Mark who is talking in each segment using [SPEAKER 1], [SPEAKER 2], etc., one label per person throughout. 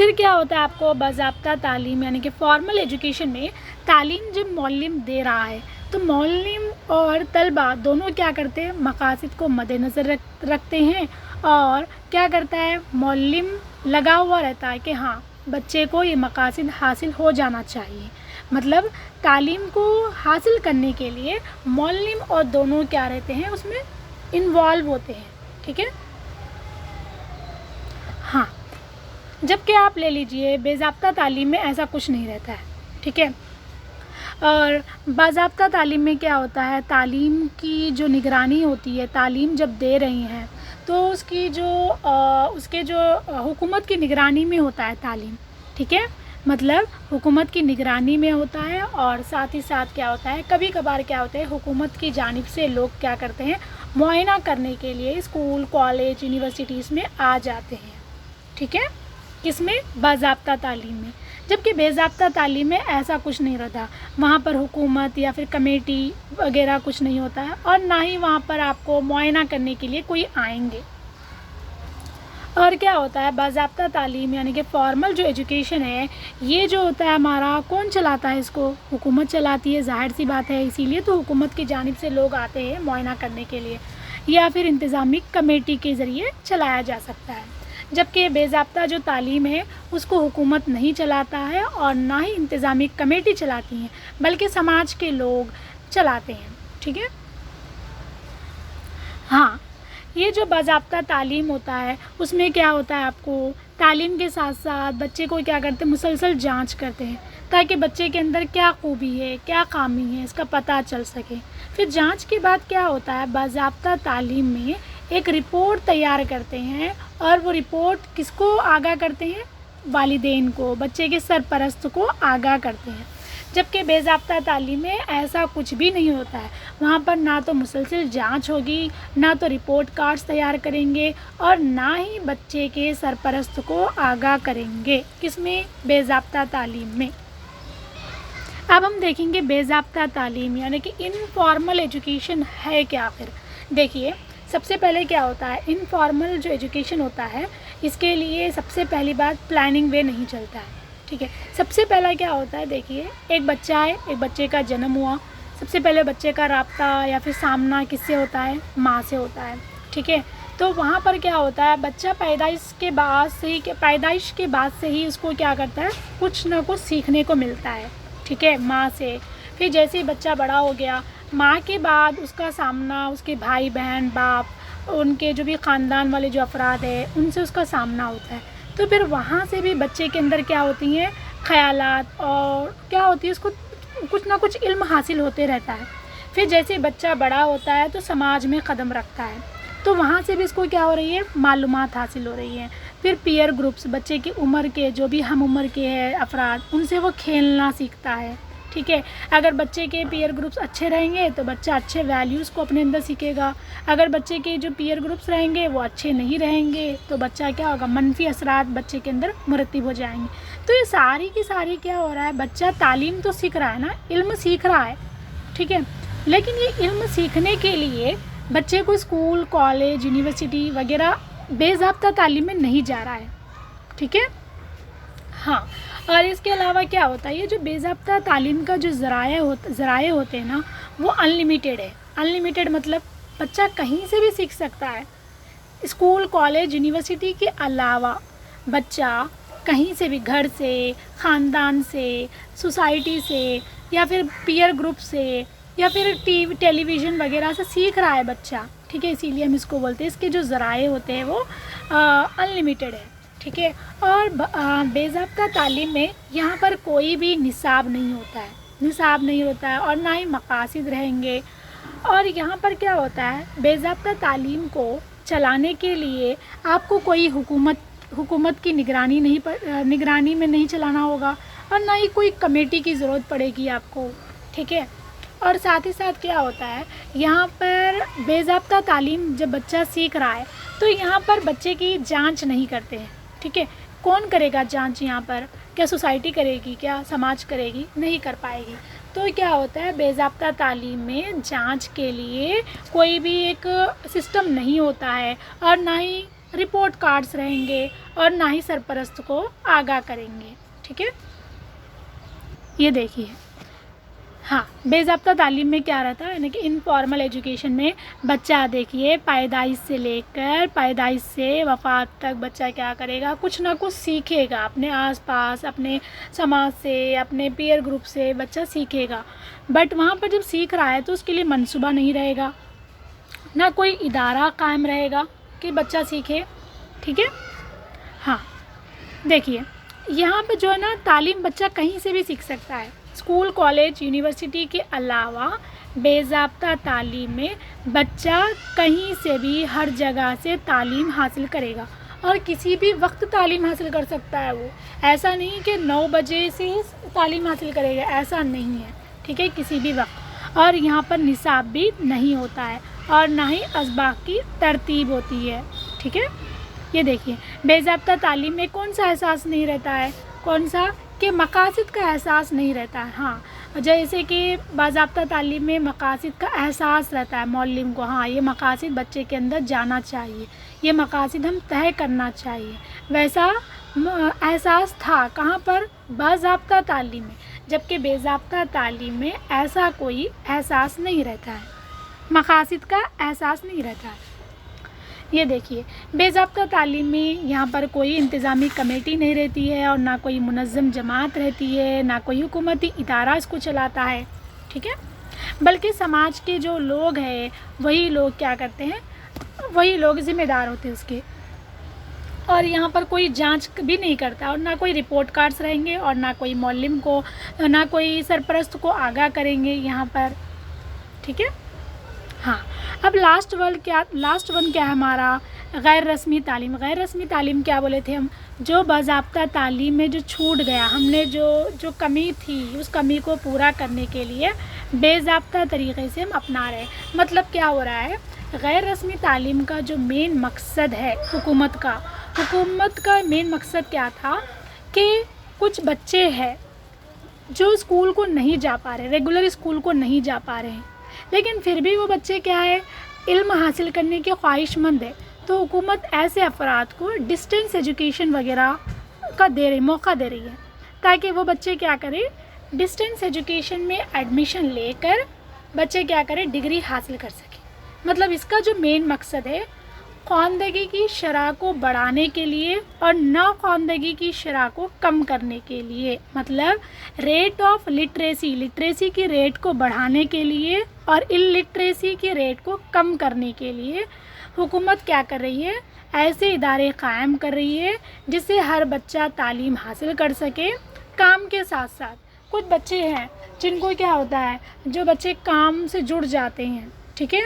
[SPEAKER 1] پھر کیا ہوتا ہے آپ کو باضابطہ تعلیم یعنی کہ فارمل ایجوکیشن میں تعلیم جب معلم دے رہا ہے تو معلم اور طلبہ دونوں کیا کرتے ہیں، مقاصد کو مد نظر رکھتے ہیں، اور کیا کرتا ہے معلم لگا ہوا رہتا ہے کہ ہاں بچے کو یہ مقاصد حاصل ہو جانا چاہیے، مطلب تعلیم کو حاصل کرنے کے لیے معلم اور دونوں کیا رہتے ہیں، اس میں انوالو ہوتے ہیں، ٹھیک ہے۔ ہاں، جبکہ آپ لے لیجئے باضابطہ تعلیم میں ایسا کچھ نہیں رہتا ہے، ٹھیک ہے۔ اور باضابطہ تعلیم میں کیا ہوتا ہے، تعلیم کی جو نگرانی ہوتی ہے، تعلیم جب دے رہی ہیں تو اس کے جو حکومت کی نگرانی میں ہوتا ہے تعلیم، ٹھیک ہے، مطلب حکومت کی نگرانی میں ہوتا ہے، اور ساتھ ہی ساتھ کیا ہوتا ہے، کبھی کبھار کیا ہوتا ہے حکومت کی جانب سے لوگ کیا کرتے ہیں، معائنہ کرنے کے لیے اسکول، کالج، یونیورسٹیز میں آ جاتے ہیں، ٹھیک ہے، کس میں، باضابطہ تعلیم میں۔ جبکہ باضابطہ تعلیم میں ایسا کچھ نہیں رہتا، وہاں پر حکومت یا پھر کمیٹی وغیرہ کچھ نہیں ہوتا ہے، اور نہ ہی وہاں پر آپ کو معائنہ کرنے کے لیے کوئی آئیں گے۔ اور کیا ہوتا ہے باضابطہ تعلیم یعنی کہ فارمل جو ایجوکیشن ہے، یہ جو ہوتا ہے ہمارا کون چلاتا ہے، اس کو حکومت چلاتی ہے، ظاہر سی بات ہے، اسی لیے تو حکومت کی جانب سے لوگ آتے ہیں معائنہ کرنے کے لیے، یا پھر انتظامی کمیٹی کے ذریعے چلایا جا سکتا ہے۔ جبکہ باضابطہ جو تعلیم ہے اس کو حکومت نہیں چلاتا ہے، اور نہ ہی انتظامی کمیٹی چلاتی ہیں، بلکہ سماج کے لوگ چلاتے ہیں، ٹھیک ہے۔ ہاں، یہ جو باضابطہ تعلیم ہوتا ہے اس میں کیا ہوتا ہے، آپ کو تعلیم کے ساتھ ساتھ بچے کو کیا کرتے ہیں، مسلسل جانچ کرتے ہیں، تاکہ بچے کے اندر کیا خوبی ہے، کیا خامی ہے، اس کا پتہ چل سکے۔ پھر جانچ کے بعد کیا ہوتا ہے، باضابطہ تعلیم میں ایک رپورٹ تیار کرتے ہیں، اور وہ رپورٹ کس کو آگاہ کرتے ہیں، والدین کو، بچے کے سرپرست کو آگاہ کرتے ہیں۔ جبکہ باضابطہ تعلیم میں ایسا کچھ بھی نہیں ہوتا ہے، وہاں پر نہ تو مسلسل جانچ ہوگی، نہ تو رپورٹ کارڈز تیار کریں گے، اور نہ ہی بچے کے سرپرست کو آگاہ کریں گے، کس میں، باضابطہ تعلیم میں۔ اب ہم دیکھیں گے باضابطہ تعلیم یعنی کہ انفارمل ایجوکیشن ہے کیا۔ پھر دیکھیے، سب سے پہلے کیا ہوتا ہے، انفارمل جو ایجوکیشن ہوتا ہے اس کے لیے سب سے پہلی بات پلاننگ وے نہیں چلتا ہے، ٹھیک ہے۔ سب سے پہلا کیا ہوتا ہے، دیکھیے ایک بچہ ہے، ایک بچے کا جنم ہوا، سب سے پہلے بچے کا رابطہ یا پھر سامنا کس سے ہوتا ہے، ماں سے ہوتا ہے، ٹھیک ہے۔ تو وہاں پر کیا ہوتا ہے، بچہ پیدائش کے بعد سے ہی اس کو کیا کرتا ہے، کچھ نہ کچھ سیکھنے کو ملتا ہے، ٹھیک ہے، ماں سے۔ پھر جیسے ہی بچہ بڑا ہو گیا، ماں کے بعد اس کا سامنا اس کے بھائی بہن، باپ، ان کے جو بھی خاندان والے جو افراد ہیں ان سے اس کا سامنا ہوتا ہے۔ تو پھر وہاں سے بھی بچے کے اندر کیا ہوتی ہیں، خیالات، اور کیا ہوتی ہے، اس کو کچھ نہ کچھ علم حاصل ہوتے رہتا ہے۔ پھر جیسے بچہ بڑا ہوتا ہے تو سماج میں قدم رکھتا ہے، تو وہاں سے بھی اس کو کیا ہو رہی ہے، معلومات حاصل ہو رہی ہیں۔ پھر پیئر گروپس، بچے کی عمر کے جو بھی ہم عمر کے ہیں افراد، ان سے وہ کھیلنا سیکھتا ہے، ٹھیک ہے۔ اگر بچے کے پیئر گروپس اچھے رہیں گے تو بچہ اچھے ویلیوز کو اپنے اندر سیکھے گا، اگر بچے کے جو پیئر گروپس رہیں گے وہ اچھے نہیں رہیں گے تو بچہ کیا ہوگا، منفی اثرات بچے کے اندر مرتب ہو جائیں گے۔ تو یہ ساری کی ساری کیا ہو رہا ہے، بچہ تعلیم تو سیکھ رہا ہے نا، علم سیکھ رہا ہے، ٹھیک ہے، لیکن یہ علم سیکھنے کے لیے بچے کو اسکول، کالج، یونیورسٹی وغیرہ باضابطہ تعلیم میں نہیں جا رہا ہے، ٹھیک ہے۔ ہاں، اور اس کے علاوہ کیا ہوتا ہے، یہ جو باضابطہ تعلیم کا جو ذرائع ہوتے ہیں نا وہ انلیمیٹیڈ ہے۔ انلیمیٹیڈ مطلب بچہ کہیں سے بھی سیکھ سکتا ہے، اسکول، کالج، یونیورسٹی کے علاوہ بچہ کہیں سے بھی، گھر سے، خاندان سے، سوسائٹی سے، یا پھر پیئر گروپ سے، یا پھر ٹیلی ویژن وغیرہ سے سیکھ رہا ہے بچہ، ٹھیک ہے، اسی لیے ہم اس کو بولتے ہیں، اس کے جو ذرائع ہوتے ہیں وہ انلیمیٹیڈ ہے، ٹھیک ہے۔ اور باضابطہ تعلیم میں یہاں پر کوئی بھی نصاب نہیں ہوتا ہے، اور نہ ہی مقاصد رہیں گے۔ اور یہاں پر کیا ہوتا ہے، باضابطہ تعلیم کو چلانے کے لیے آپ کو کوئی حکومت کی نگرانی میں نہیں چلانا ہوگا، اور نہ ہی کوئی کمیٹی کی ضرورت پڑے گی آپ کو، ٹھیک ہے۔ اور ساتھ ہی ساتھ کیا ہوتا ہے، یہاں پر باضابطہ تعلیم جب بچہ سیکھ رہا ہے تو یہاں پر بچے کی جانچ نہیں کرتے ہیں، ٹھیک ہے۔ کون کرے گا جانچ یہاں پر، کیا سوسائٹی کرے گی، کیا سماج کرے گی، نہیں کر پائے گی۔ تو کیا ہوتا ہے، باضابطہ تعلیم میں جانچ کے لیے کوئی بھی ایک سسٹم نہیں ہوتا ہے، اور نہ ہی رپورٹ کارڈز رہیں گے اور نہ ہی سرپرست کو آگاہ کریں گے. ٹھیک ہے. یہ دیکھیے ہاں بے ضابطہ تعلیم میں کیا رہتا ہے، یعنی کہ انفارمل ایجوکیشن میں بچہ دیکھیے پیدائش سے لے کر پیدائش سے وفات تک بچہ کیا کرے گا، کچھ نہ کچھ سیکھے گا اپنے آس پاس، اپنے سماج سے، اپنے پیئر گروپ سے بچہ سیکھے گا. بٹ وہاں پر جب سیکھ رہا ہے تو اس کے لیے منصوبہ نہیں رہے گا، نہ کوئی ادارہ قائم رہے گا کہ بچہ سیکھے. ٹھیک ہے. ہاں دیکھیے یہاں پہ جو ہے نا تعلیم بچہ کہیں سے بھی سیکھ سکتا ہے. اسکول، کالج، یونیورسٹی کے علاوہ بے ضابطہ تعلیم میں بچہ کہیں سے بھی ہر جگہ سے تعلیم حاصل کرے گا اور کسی بھی وقت تعلیم حاصل کر سکتا ہے. وہ ایسا نہیں کہ 9 بجے سے تعلیم حاصل کرے گا، ایسا نہیں ہے. ٹھیک ہے. کسی بھی وقت. اور یہاں پر نصاب بھی نہیں ہوتا ہے اور نہ ہی اسباق کی ترتیب ہوتی ہے. ٹھیک ہے. یہ دیکھیے بے ضابطہ تعلیم میں کون سا احساس نہیں رہتا ہے، کون سا کہ مقاصد کا احساس نہیں رہتا ہے. ہاں جیسے کہ باضابطہ تعلیم میں مقاصد کا احساس رہتا ہے معلم کو، ہاں یہ مقاصد بچے کے اندر جانا چاہیے، یہ مقاصد ہم طے کرنا چاہیے. ویسا احساس تھا کہاں پر، باضابطہ تعلیم میں. جبکہ بے ضابطہ تعلیم میں ایسا کوئی احساس نہیں رہتا ہے، مقاصد کا احساس نہیں رہتا ہے. یہ دیکھیے بے ضابطہ تعلیم میں یہاں پر کوئی انتظامی کمیٹی نہیں رہتی ہے اور نہ کوئی منظم جماعت رہتی ہے، نہ کوئی حکومتی ادارہ اس کو چلاتا ہے. ٹھیک ہے. بلکہ سماج کے جو لوگ ہیں وہی لوگ کیا کرتے ہیں، وہی لوگ ذمہ دار ہوتے ہیں اس کے. اور یہاں پر کوئی جانچ بھی نہیں کرتا اور نہ کوئی رپورٹ کارڈز رہیں گے اور نہ کوئی معلم کو، نہ کوئی سرپرست کو آگاہ کریں گے یہاں پر. ٹھیک ہے. ہاں اب لاسٹ ون کیا ہے ہمارا، غیر رسمی تعلیم. غیر رسمی تعلیم کیا بولے تھے ہم، جو باضابطہ تعلیم میں جو چھوٹ گیا، ہم نے جو کمی تھی اس کمی کو پورا کرنے کے لیے بے ضابطہ طریقے سے ہم اپنا رہے. مطلب کیا ہو رہا ہے، غیر رسمی تعلیم کا جو مین مقصد ہے حکومت کا مین مقصد کیا تھا کہ کچھ بچے ہیں جو اسکول کو نہیں جا پا رہے، ریگولر اسکول کو نہیں جا پا رہے ہیں، لیکن پھر بھی وہ بچے کیا ہے، علم حاصل کرنے کے خواہش مند ہے. تو حکومت ایسے افراد کو ڈسٹینس ایجوکیشن وغیرہ کا موقع دے رہی ہے تاکہ وہ بچے کیا کریں، ڈسٹینس ایجوکیشن میں ایڈمیشن لے کر بچے کیا کریں، ڈگری حاصل کر سکیں. مطلب اس کا جو مین مقصد ہے خواندگی کی شرح کو بڑھانے کے لیے اور ناخواندگی کی شرح کو کم کرنے کے لیے. مطلب ریٹ آف لٹریسی کی ریٹ کو بڑھانے کے لیے اور الٹریسی کی ریٹ کو کم کرنے کے لیے حکومت کیا کر رہی ہے، ایسے ادارے قائم کر رہی ہے جس سے ہر بچہ تعلیم حاصل کر سکے. کام کے ساتھ ساتھ کچھ بچے ہیں جن کو کیا ہوتا ہے، جو بچے کام سے جڑ جاتے ہیں. ٹھیک ہے.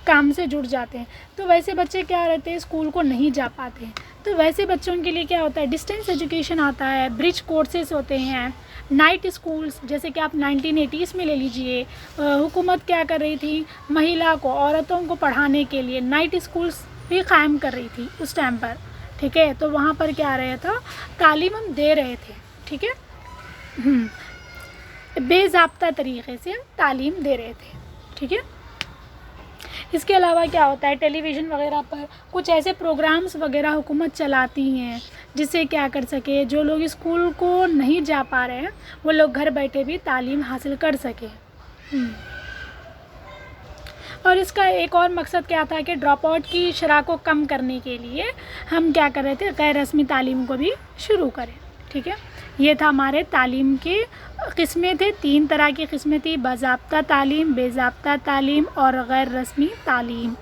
[SPEAKER 1] کام سے جڑ جاتے ہیں تو ویسے بچے کیا رہتے ہیں، اسکول کو نہیں جا پاتے ہیں. تو ویسے بچوں کے لیے کیا ہوتا ہے، ڈسٹینس ایجوکیشن آتا ہے، برج کورسز ہوتے ہیں، نائٹ اسکولس. جیسے کہ آپ 1980s میں لے لیجئے، حکومت کیا کر رہی تھی، مہیلا کو، عورتوں کو پڑھانے کے لیے نائٹ اسکولس بھی قائم کر رہی تھی اس ٹائم پر. ٹھیک ہے. تو وہاں پر کیا رہا تھا، تعلیم ہم دے رہے تھے. ٹھیک ہے. بے ضابطہ طریقے سے تعلیم دے رہے تھے. ٹھیک ہے. اس کے علاوہ کیا ہوتا ہے، ٹیلی ویژن وغیرہ پر کچھ ایسے پروگرامز وغیرہ حکومت چلاتی ہیں جس سے کیا کر سکے، جو لوگ اسکول کو نہیں جا پا رہے ہیں وہ لوگ گھر بیٹھے بھی تعلیم حاصل کر سکیں. اور اس کا ایک اور مقصد کیا تھا کہ ڈراپ آؤٹ کی شرح کو کم کرنے کے لیے ہم کیا کر رہے تھے، غیر رسمی تعلیم کو بھی شروع کریں. ٹھیک ہے. یہ تھا ہمارے تعلیم کے قسمیں تھے، 3 طرح کی قسمیں تھی، باضابطہ تعلیم، بے ضابطہ تعلیم اور غیر رسمی تعلیم.